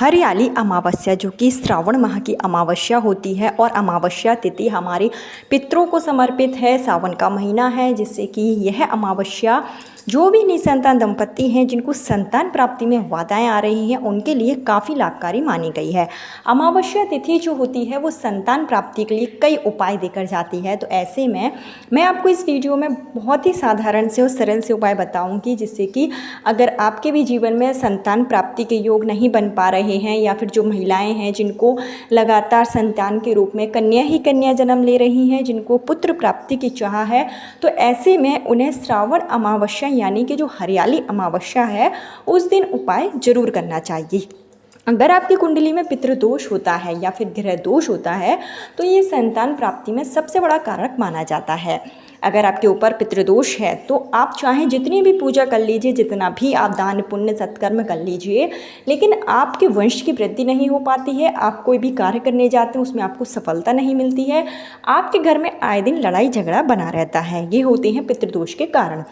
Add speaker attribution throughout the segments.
Speaker 1: हरियाली अमावस्या जो कि श्रावण माह की अमावस्या होती है और अमावस्या तिथि हमारे पितरों को समर्पित है। सावन का महीना है जिससे कि यह अमावस्या जो भी निसंतान दंपत्ति हैं जिनको संतान प्राप्ति में बाधाएं आ रही हैं उनके लिए काफ़ी लाभकारी मानी गई है। अमावस्या तिथि जो होती है वो संतान प्राप्ति के लिए कई उपाय देकर जाती है। तो ऐसे में मैं आपको इस वीडियो में बहुत ही साधारण से और सरल से उपाय बताऊंगी जिससे कि अगर आपके भी जीवन में संतान प्राप्ति के योग नहीं बन पा रहे हैं या फिर जो महिलाएं हैं जिनको लगातार संतान के रूप में कन्या ही कन्या जन्म ले रही हैं, जिनको पुत्र प्राप्ति की चाह है, तो ऐसे में उन्हें श्रावण अमावस्या यानी कि जो हरियाली अमावस्या है उस दिन उपाय जरूर करना चाहिए। अगर आपकी कुंडली में पितृदोष होता है या फिर ग्रह दोष होता है तो ये संतान प्राप्ति में सबसे बड़ा कारक माना जाता है। अगर आपके ऊपर पितृदोष है तो आप चाहें जितनी भी पूजा कर लीजिए, जितना भी आप दान पुण्य सत्कर्म कर लीजिए, लेकिन आपके वंश की वृद्धि नहीं हो पाती है। आप कोई भी कार्य करने जाते हैं उसमें आपको सफलता नहीं मिलती है। आपके घर में आए दिन लड़ाई झगड़ा बना रहता है। ये होते हैं पितृदोष के कारण।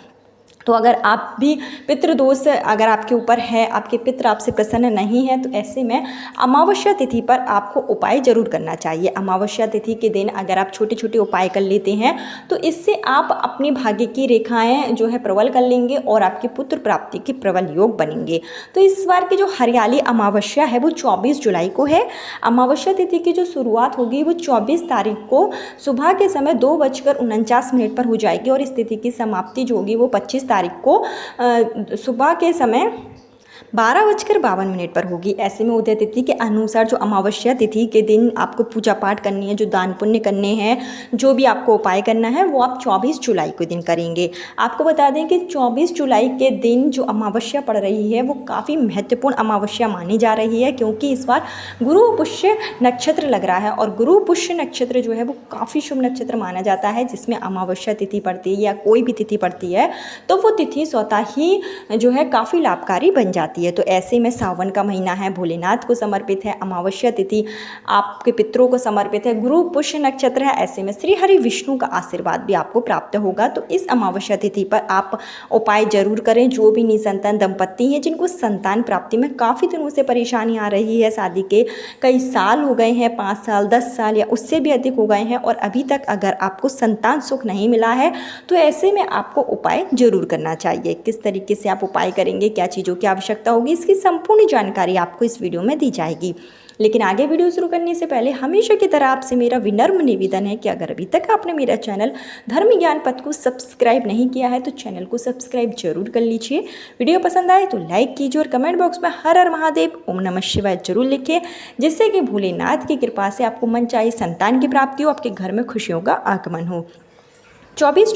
Speaker 1: तो अगर आप भी पितृदोष अगर आपके ऊपर है, आपके पितृ आपसे प्रसन्न नहीं है, तो ऐसे में अमावस्या तिथि पर आपको उपाय जरूर करना चाहिए। अमावस्या तिथि के दिन अगर आप छोटे छोटे उपाय कर लेते हैं तो इससे आप अपनी भाग्य की रेखाएं जो है प्रबल कर लेंगे और आपके पुत्र प्राप्ति के प्रबल योग बनेंगे। तो इस बार की जो हरियाली अमावस्या है वो 24 जुलाई को है। अमावस्या तिथि की जो शुरुआत होगी वो 24 तारीख को सुबह के समय 2:49 पर हो जाएगी और इस तिथि की समाप्ति जो होगी वो 25 तारीख को सुबह के समय 12:52 पर होगी। ऐसे में उदय तिथि के अनुसार जो अमावस्या तिथि के दिन आपको पूजा पाठ करनी है, जो दान पुण्य करने हैं, जो भी आपको उपाय करना है वो आप 24 जुलाई के दिन करेंगे। आपको बता दें कि 24 जुलाई के दिन जो अमावस्या पड़ रही है वो काफ़ी महत्वपूर्ण अमावस्या मानी जा रही है, क्योंकि इस बार गुरु पुष्य नक्षत्र लग रहा है और गुरु पुष्य नक्षत्र जो है वो काफ़ी शुभ नक्षत्र माना जाता है। जिसमें अमावस्या तिथि पड़ती है या कोई भी तिथि पड़ती है तो वो तिथि स्वतः ही जो है काफ़ी लाभकारी बन जाती है। तो ऐसे में सावन का महीना है, भोलेनाथ को समर्पित है, अमावस्या तिथि आपके पितरों को समर्पित है, गुरु पुष्य नक्षत्र है। ऐसे में श्री हरि विष्णु का आशीर्वाद भी आपको प्राप्त होगा। तो इस अमावस्या तिथि पर आप उपाय जरूर करें। जो भी निसंतान दंपत्ति हैं जिनको संतान प्राप्ति में काफ़ी दिनों से परेशानी आ रही है, शादी के कई साल हो गए हैं, 5 साल 10 साल या उससे भी अधिक हो गए हैं और अभी तक अगर आपको संतान सुख नहीं मिला है तो ऐसे में आपको उपाय जरूर करना चाहिए। किस तरीके से आप उपाय करेंगे, क्या चीज़ों की आवश्यकता होगी, इसकी संपूर्ण जानकारी आपको इस वीडियो में दी जाएगी। लेकिन आगे वीडियो शुरू करने से पहले हमेशा की तरह आपसे मेरा विनम्र निवेदन है कि अगर अभी तक आपने मेरा चैनल धर्म ज्ञान पथ को सब्सक्राइब नहीं किया है तो चैनल को सब्सक्राइब जरूर कर लीजिए। वीडियो पसंद आए तो लाइक कीजिए और कमेंट बॉक्स में हर हर महादेव ओम नमः शिवाय जरूर लिखिए, जिससे कि भोलेनाथ की कृपा से आपको मन चाहे संतान की प्राप्ति हो, आपके घर में खुशियों का आगमन हो। 24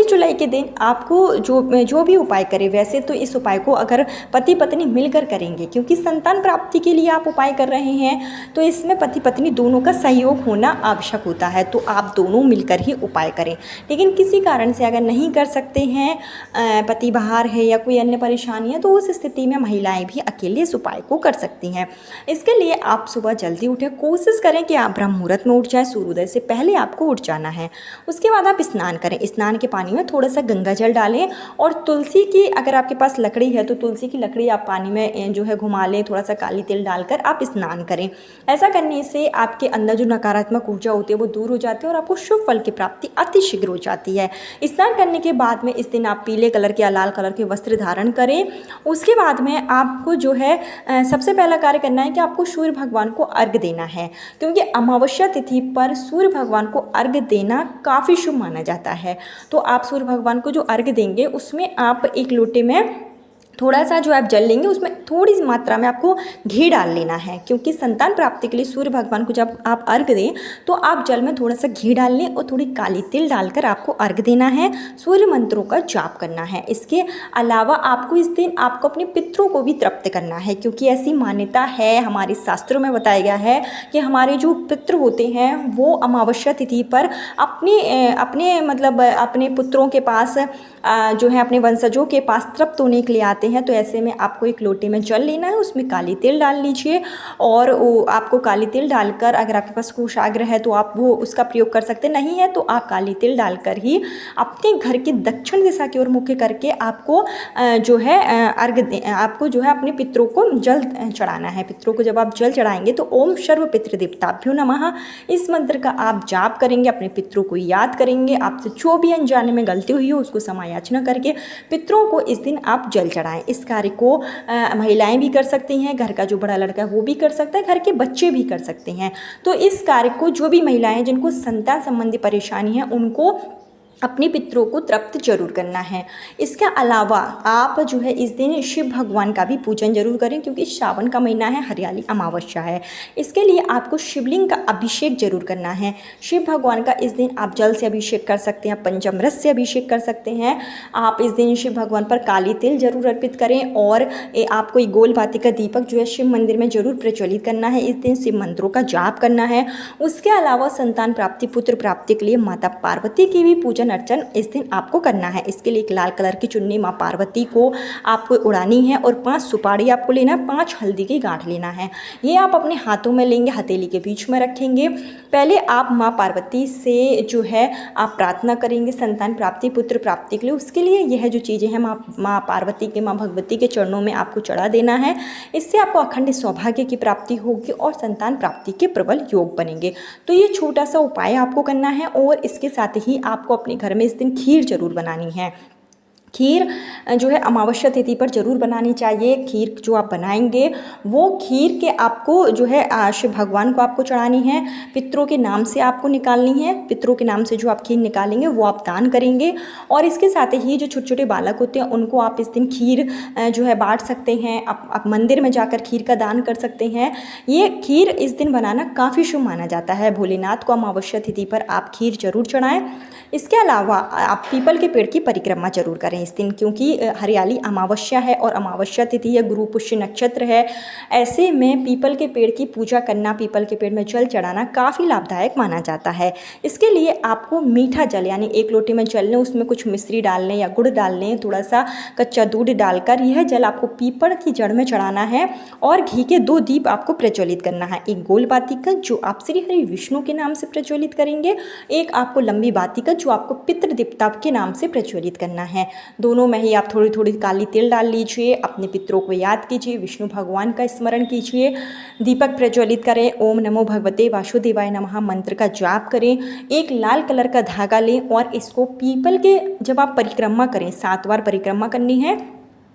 Speaker 1: जुलाई के दिन आपको जो भी उपाय करें, वैसे तो इस उपाय को अगर पति पत्नी मिलकर करेंगे, क्योंकि संतान प्राप्ति के लिए आप उपाय कर रहे हैं तो इसमें पति पत्नी दोनों का सहयोग होना आवश्यक होता है। तो आप दोनों मिलकर ही उपाय करें। लेकिन किसी कारण से अगर नहीं कर सकते हैं, पति बाहर है या कोई अन्य परेशानी है, तो उस स्थिति में महिलाएं भी अकेले इस उपाय को कर सकती हैं। इसके लिए आप सुबह जल्दी उठें, कोशिश करें कि आप ब्रह्म मुहूर्त में उठ जाएं, सूर्योदय से पहले आपको उठ जाना है। उसके बाद आप स्नान करें। स्नान के पानी में थोड़ा सा गंगा जल डालें और तुलसी की अगर आपके पास लकड़ी है तो तुलसी की लकड़ी आप पानी में जो है घुमा लें, थोड़ा सा काली तिल डालकर आप स्नान करें। ऐसा करने से आपके अंदर जो नकारात्मक ऊर्जा होती है वो दूर हो जाती है और आपको शुभ फल की प्राप्ति अति शीघ्र हो जाती है। स्नान करने के बाद में इस दिन आप पीले कलर के या लाल कलर के वस्त्र धारण करें। उसके बाद में आपको जो है सबसे पहला कार्य करना है कि आपको सूर्य भगवान को अर्घ्य देना है, क्योंकि अमावस्या तिथि पर सूर्य भगवान को अर्घ्य देना काफ़ी शुभ माना जाता है। तो आप सूर्य भगवान को जो अर्घ्य देंगे उसमें आप एक लोटे में थोड़ा सा जो आप जल लेंगे, उसमें थोड़ी सी मात्रा में आपको घी डाल लेना है, क्योंकि संतान प्राप्ति के लिए सूर्य भगवान को जब आप अर्घ्य दें तो आप जल में थोड़ा सा घी डाल लें और थोड़ी काली तिल डालकर आपको अर्घ्य देना है। सूर्य मंत्रों का जाप करना है। इसके अलावा आपको इस दिन आपको अपने पितरों को भी तृप्त करना है, क्योंकि ऐसी मान्यता है, हमारे शास्त्रों में बताया गया है कि हमारे जो पितृ होते हैं वो अमावस्या तिथि पर अपने पुत्रों के पास जो है अपने वंशजों के पास तृप्त होने के लिए आते चढ़ाते हैं। तो ऐसे में आपको एक लोटे में जल लेना है, उसमें काली तिल डाल लीजिए और आपको काली तिल डालकर, अगर आपके पास कोषाग्र है तो आप वो उसका प्रयोग कर सकते, नहीं है तो आप काली तिल डालकर ही अपने घर की दक्षिण दिशा की ओर मुख करके आपको जो है आपको जो है अपने पितरों को जल चढ़ाना है। पितरों को जब आप जल चढ़ाएंगे तो ओम सर्व पितृदेवताभ्यो नमः इस मंत्र का आप जाप करेंगे, अपने पितरों को याद करेंगे। आपसे जो भी अनजाने में गलती हुई हो उसको समायाचना करके पितरों को इस दिन आप जल चढ़ाएं। इस कार्य को महिलाएं भी कर सकती हैं, घर का जो बड़ा लड़का है वो भी कर सकता है, घर के बच्चे भी कर सकते हैं। तो इस कार्य को जो भी महिलाएं जिनको संतान संबंधी परेशानी है उनको अपने पितरों को तृप्त जरूर करना है। इसके अलावा आप जो है इस दिन शिव भगवान का भी पूजन जरूर करें, क्योंकि श्रावण का महीना है, हरियाली अमावस्या है। इसके लिए आपको शिवलिंग का अभिषेक जरूर करना है। शिव भगवान का इस दिन आप जल से अभिषेक कर सकते हैं, पंचामृत से अभिषेक कर सकते हैं। आप इस दिन शिव भगवान पर काली तिल जरूर अर्पित करें और आपको एक गोल बाती का दीपक जो है शिव मंदिर में जरूर प्रज्वलित करना है। इस दिन शिव मंत्रों का जाप करना है। उसके अलावा संतान प्राप्ति, पुत्र प्राप्ति के लिए माता पार्वती की भी पूजन अर्चन इस दिन आपको करना है। इसके लिए एक लाल कलर की चुन्नी माँ पार्वती को आपको उड़ानी है और 5 सुपारी आपको लेना है, 5 हल्दी की गांठ लेना है। ये आप अपने हाथों में लेंगे, हथेली के बीच में रखेंगे। पहले आप माँ पार्वती से जो है आप प्रार्थना करेंगे संतान प्राप्ति, पुत्र प्राप्ति के लिए। उसके लिए यह जो चीज़ें हैं माँ पार्वती के, माँ भगवती के चरणों में आपको चढ़ा देना है। इससे आपको अखंड सौभाग्य की प्राप्ति होगी और संतान प्राप्ति के प्रबल योग बनेंगे। तो ये छोटा सा उपाय आपको करना है और इसके साथ ही आपको अपने घर में इस दिन खीर जरूर बनानी है। खीर जो है अमावस्या तिथि पर जरूर बनानी चाहिए। खीर जो आप बनाएंगे वो खीर के आपको जो है शिव भगवान को आपको चढ़ानी है, पितरों के नाम से आपको निकालनी है। पितरों के नाम से जो आप खीर निकालेंगे वो आप दान करेंगे। और इसके साथ ही जो छोटे छोटे बालक होते हैं उनको आप इस दिन खीर जो है बांट सकते हैं। आप मंदिर में जाकर खीर का दान कर सकते हैं। ये खीर इस दिन बनाना काफ़ी शुभ माना जाता है। भोलेनाथ को अमावस्या तिथि पर आप खीर जरूर चढ़ाएं। इसके अलावा आप पीपल के पेड़ की परिक्रमा जरूर करें इस दिन, क्योंकि हरियाली अमावस्या है और अमावस्या तिथि है, गुरु पुष्य नक्षत्र है। ऐसे में पीपल के पेड़ की पूजा करना, पीपल के पेड़ में जल चढ़ाना काफ़ी लाभदायक माना जाता है। इसके लिए आपको मीठा जल यानी 1 लोटे में जल लें, उसमें कुछ मिश्री डाल लें या गुड़ डाल लें, थोड़ा सा कच्चा दूध डालकर यह जल आपको पीपल की जड़ में चढ़ाना है और घी के 2 दीप आपको प्रज्वलित करना है। एक गोल बाती का जो आप श्री हरि विष्णु के नाम से प्रज्वलित करेंगे, एक आपको लंबी बाती का जो आपको पितृ देवता के नाम से प्रज्वलित करना है। दोनों में ही आप थोड़ी थोड़ी काली तिल डाल लीजिए, अपने पितरों को याद कीजिए, विष्णु भगवान का स्मरण कीजिए, दीपक प्रज्वलित करें, ओम नमो भगवते वासुदेवाय नमः मंत्र का जाप करें। एक लाल कलर का धागा लें और इसको पीपल के जब आप परिक्रमा करें, 7 बार परिक्रमा करनी है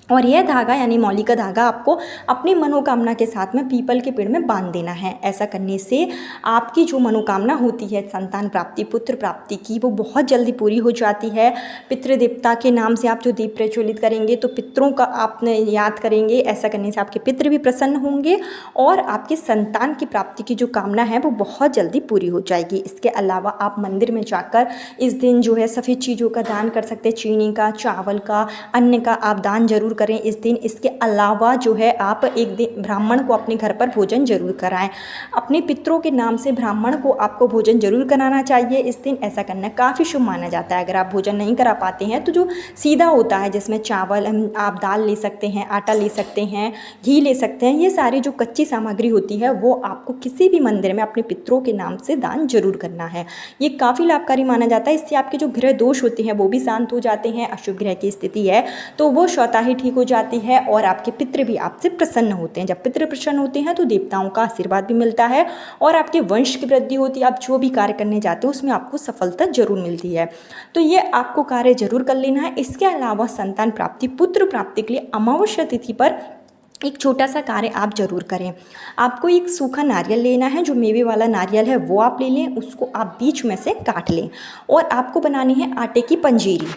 Speaker 1: और यह धागा यानी मौली का धागा आपको अपनी मनोकामना के साथ में पीपल के पेड़ में बांध देना है। ऐसा करने से आपकी जो मनोकामना होती है संतान प्राप्ति, पुत्र प्राप्ति की, वो बहुत जल्दी पूरी हो जाती है। पितृदेवता के नाम से आप जो दीप प्रज्वलित करेंगे तो पितरों का आपने याद करेंगे, ऐसा करने से आपके पितृ भी प्रसन्न होंगे और आपकी संतान की प्राप्ति की जो कामना है वो बहुत जल्दी पूरी हो जाएगी। इसके अलावा आप मंदिर में जाकर इस दिन जो है सफ़ेद चीज़ों का दान कर सकते हैं, चीनी का, चावल का, अन्न का आप दान जरूर करें इस दिन। इसके अलावा जो है आप एक दिन ब्राह्मण को अपने घर पर भोजन जरूर कराएं। अपने पितरों के नाम से ब्राह्मण को आपको भोजन जरूर कराना चाहिए इस दिन। ऐसा करना काफ़ी शुभ माना जाता है। अगर आप भोजन नहीं करा पाते हैं तो जो सीधा होता है जिसमें चावल आप दाल ले सकते हैं, आटा ले सकते हैं, घी ले सकते हैं, ये सारी जो कच्ची सामग्री होती है वो आपको किसी भी मंदिर में अपने पितरों के नाम से दान जरूर करना है। ये काफ़ी लाभकारी माना जाता है। इससे आपके जो ग्रह दोष होते हैं वो भी शांत हो जाते हैं। अशुभ ग्रह की स्थिति है तो वो स्वतः ही ठीक हो जाती है और आपके पितृ भी आपसे प्रसन्न होते हैं। जब पितृ प्रसन्न होते हैं तो देवताओं का आशीर्वाद भी मिलता है और आपके वंश की वृद्धि होती है। आप जो भी कार्य करने जाते हो उसमें आपको सफलता जरूर मिलती है। तो ये आपको कार्य जरूर कर लेना है। इसके अलावा संतान प्राप्ति, पुत्र प्राप्ति के लिए अमावस्या तिथि पर एक छोटा सा कार्य आप जरूर करें। आपको एक सूखा नारियल लेना है, जो मेवे वाला नारियल है वो आप ले लें, उसको आप बीच में से काट लें और आपको बनानी है आटे की पंजीरी।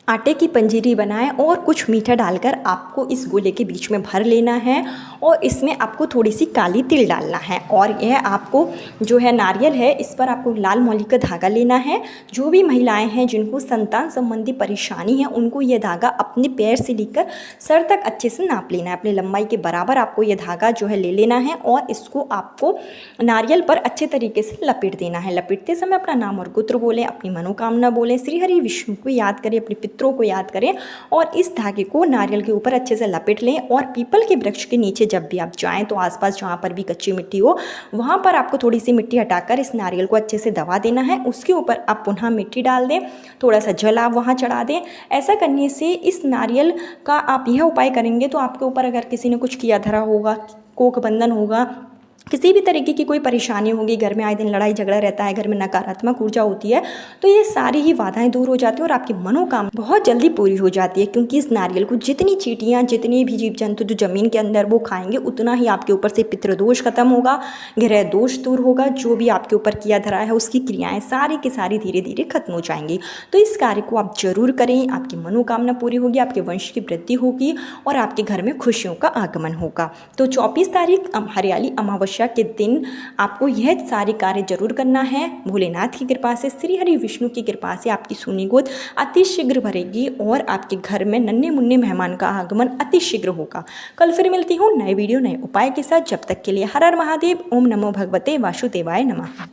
Speaker 1: आटे की पंजीरी बनाएं और कुछ मीठा डालकर आपको इस गोले के बीच में भर लेना है और इसमें आपको थोड़ी सी काली तिल डालना है। और यह आपको जो है नारियल है, इस पर आपको लाल मौली का धागा लेना है। जो भी महिलाएं हैं जिनको संतान संबंधी परेशानी है, उनको यह धागा अपने पैर से लेकर सर तक अच्छे से नाप लेना है। अपनी लंबाई के बराबर आपको यह धागा जो है ले लेना है और इसको आपको नारियल पर अच्छे तरीके से लपेट देना है। लपेटते समय अपना नाम और गोत्र बोलें, अपनी मनोकामना बोलें, श्री हरि विष्णु को याद करें, अपने पितरों को याद करें और इस धागे को नारियल के ऊपर अच्छे से लपेट लें। और पीपल के वृक्ष के नीचे जब भी आप जाएं तो आसपास जहाँ पर भी कच्ची मिट्टी हो, वहाँ पर आपको थोड़ी सी मिट्टी हटाकर इस नारियल को अच्छे से दबा देना है। उसके ऊपर आप पुनः मिट्टी डाल दें, थोड़ा सा जल आप वहाँ चढ़ा दें। ऐसा करने से इस नारियल का आप यह उपाय करेंगे तो आपके ऊपर अगर किसी ने कुछ किया धरा होगा, कोख बंधन होगा, किसी भी तरीके की कोई परेशानी होगी, घर में आए दिन लड़ाई झगड़ा रहता है, घर में नकारात्मक ऊर्जा होती है, तो ये सारी ही बाधाएं दूर हो जाती है और आपकी मनोकामना बहुत जल्दी पूरी हो जाती है। क्योंकि इस नारियल को जितनी चींटियाँ, जितने भी जीव जंतु जो ज़मीन के अंदर वो खाएंगे, उतना ही आपके ऊपर से पितृदोष खत्म होगा, ग्रह दोष दूर होगा, जो भी आपके ऊपर किया धरा है उसकी क्रियाएँ सारी की सारी धीरे धीरे खत्म हो जाएंगी। तो इस कार्य को आप जरूर करें, आपकी मनोकामना पूरी होगी, आपके वंश की वृद्धि होगी और आपके घर में खुशियों का आगमन होगा। तो 24 तारीख हरियाली अमावस्या के दिन आपको यह सारे कार्य जरूर करना है। भोलेनाथ की कृपा से, श्री हरि विष्णु की कृपा से आपकी सोनी गोद अति शीघ्र भरेगी और आपके घर में नन्हे मुन्ने मेहमान का आगमन अति शीघ्र होगा। कल फिर मिलती हूँ नए वीडियो नए उपाय के साथ। जब तक के लिए हर हर महादेव। ओम नमो भगवते वासुदेवाय नमः।